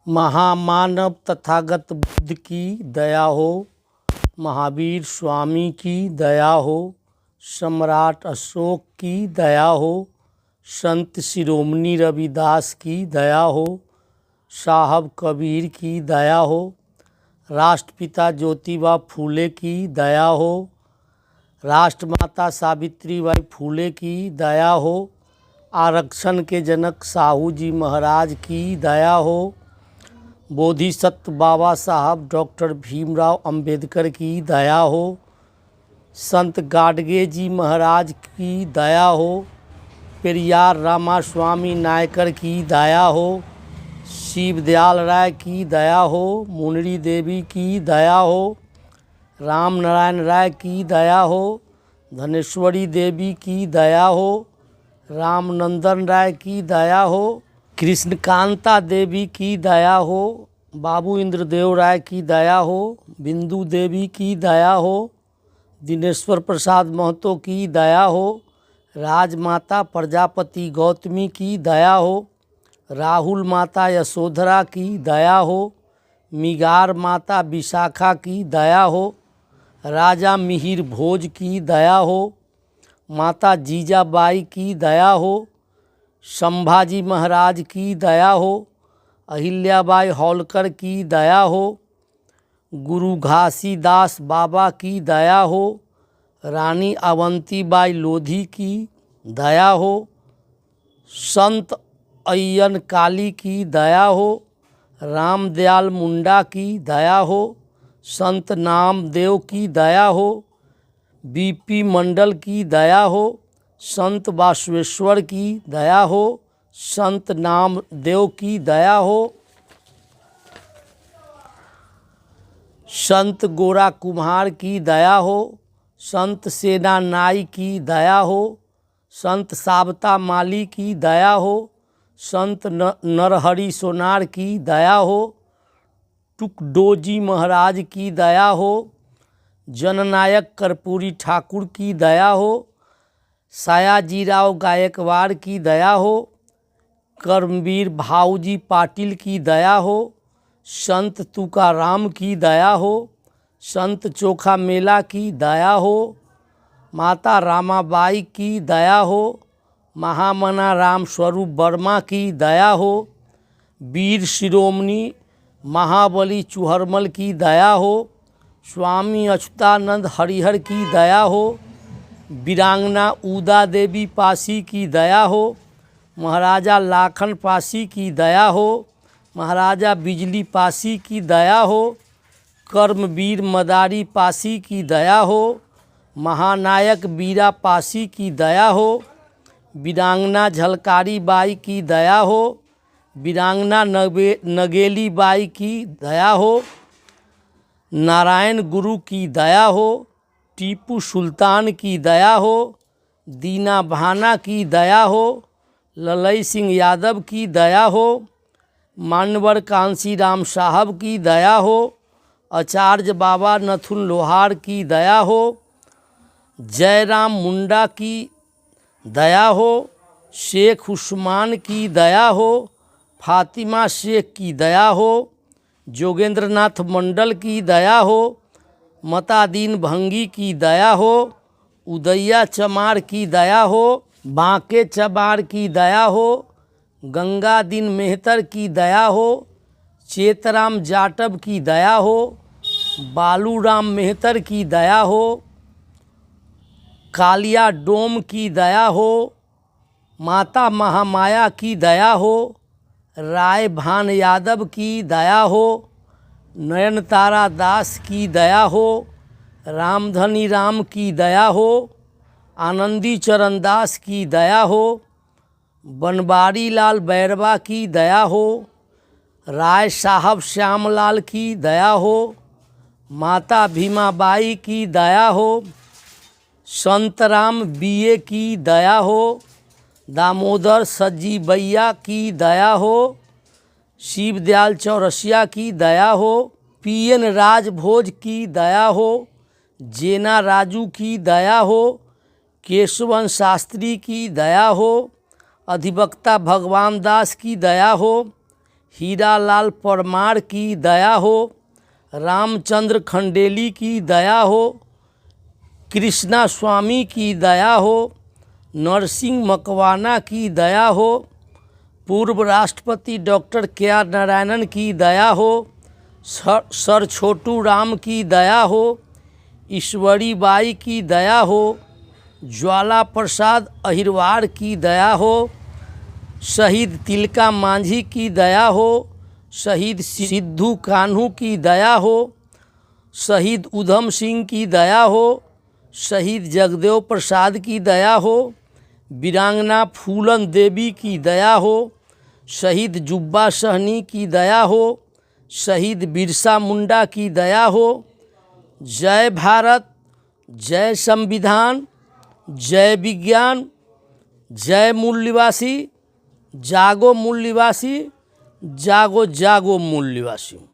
महामानव तथागत बुद्ध की दया हो, महावीर स्वामी की दया हो, सम्राट अशोक की दया हो, संत शिरोमणि रविदास की दया हो, साहब कबीर की दया हो, राष्ट्रपिता ज्योतिबा फूले की दया हो, राष्ट्रमाता सावित्रीबाई फूले की दया हो, आरक्षण के जनक साहू जी महाराज की दया हो, बोधिसत्व बाबा साहब डॉक्टर भीमराव अंबेडकर की दया हो, संत गाडगे जी महाराज की दया हो, पेरियार रामास्वामी नायकर की दया हो, शिवदयाल राय की दया हो, मुनरी देवी की दया हो, राम नारायण राय की दया हो, धनेश्वरी देवी की दया हो, रामनंदन राय की दया हो, कृष्णकांता देवी की दया हो, बाबू इंद्रदेव राय की दया हो, बिंदु देवी की दया हो, दिनेश्वर प्रसाद महतो की दया हो, राजमाता प्रजापति गौतमी की दया हो, राहुल माता यशोधरा की दया हो, मिगार माता विशाखा की दया हो, राजा मिहिर भोज की दया हो, माता जीजाबाई की दया हो, संभाजी महाराज की दया हो, अहिल्याबाई होलकर की दया हो, गुरु घासीदास बाबा की दया हो, रानी अवंतीबाई लोधी की दया हो, संत अय्यन काली की दया हो, रामदयाल मुंडा की दया हो, संत नामदेव की दया हो, बीपी मंडल की दया हो, संत बासवेश्वर की दया हो, संत नामदेव की दया हो, संत गोरा कुम्हार की दया हो, संत सेना नाई की दया हो, संत साबता माली की दया हो, संत नरहरि सोनार की दया हो, टुकडोजी महाराज की दया हो, जननायक कर्पूरी ठाकुर की दया हो, सयाजीराव गायकवाड़ की दया हो, कर्मवीर भाऊजी पाटिल की दया हो, संत तुकाराम की दया हो, संत चोखा मेला की दया हो, माता रामाबाई की दया हो, महामना राम स्वरूप वर्मा की दया हो, वीर शिरोमणि महाबली चुहरमल की दया हो, स्वामी अच्युतानंद हरिहर की दया हो, वीरांगना उदा देवी पासी की दया हो, महाराजा लाखन पासी की दया हो, महाराजा बिजली पासी की दया हो, कर्मवीर मदारी पासी की दया हो, महानायक बीरा पासी की दया हो, वीरांगना झलकारी बाई की दया हो, वीरांगना नगेली बाई की दया हो, नारायण गुरु की दया हो, टीपू सुल्तान की दया हो, दीना भाना की दया हो, ललई सिंह यादव की दया हो, मानवर कांसी राम साहब की दया हो, आचार्य बाबा नथुन लोहार की दया हो, जयराम मुंडा की दया हो, शेख उस्मान की दया हो, फातिमा शेख की दया हो, जोगेंद्रनाथ मंडल की दया हो, मतादीन भंगी की दया हो, उदैया चमार की दया हो, बांके चमार की दया हो, गंगादीन मेहतर की दया हो, चेतराम जाटव की दया हो, बालूराम मेहतर की दया हो, कालिया डोम की दया हो, माता महामाया की दया हो, राय भान यादव की दया हो, नयनतारा दास की दया हो, रामधनी राम की दया हो, आनंदी चरण दास की दया हो, बनवारी लाल बैरवा की दया हो, राय साहब श्यामलाल की दया हो, माता भीमाबाई की दया हो, संतराम बीए की दया हो, दामोदर सज्जी बैया की दया हो, शिवदयाल चौरसिया की दया हो, पीएन राजभोज की दया हो, जेना राजू की दया हो, केशवन शास्त्री की दया हो, अधिवक्ता भगवान दास की दया हो, हीरालाल परमार की दया हो, रामचंद्र खंडेली की दया हो, कृष्णा स्वामी की दया हो, नरसिंह मकवाना की दया हो, पूर्व राष्ट्रपति डॉक्टर के.आर. नारायणन की दया हो, सर छोटू राम की दया हो, ईश्वरी बाई की दया हो, ज्वाला प्रसाद अहिरवार की दया हो, शहीद तिलका मांझी की दया हो, शहीद सिद्धू कान्हू की दया हो, शहीद उधम सिंह की दया हो, शहीद जगदेव प्रसाद की दया हो, वीरांगना फूलन देवी की दया हो, शहीद जुब्बा सहनी की दया हो, शहीद बिरसा मुंडा की दया हो। जय भारत, जय संविधान, जय विज्ञान, जय मूल्यवासी, जागो मूल्यवासी, जागो जागो मूल्यवासी।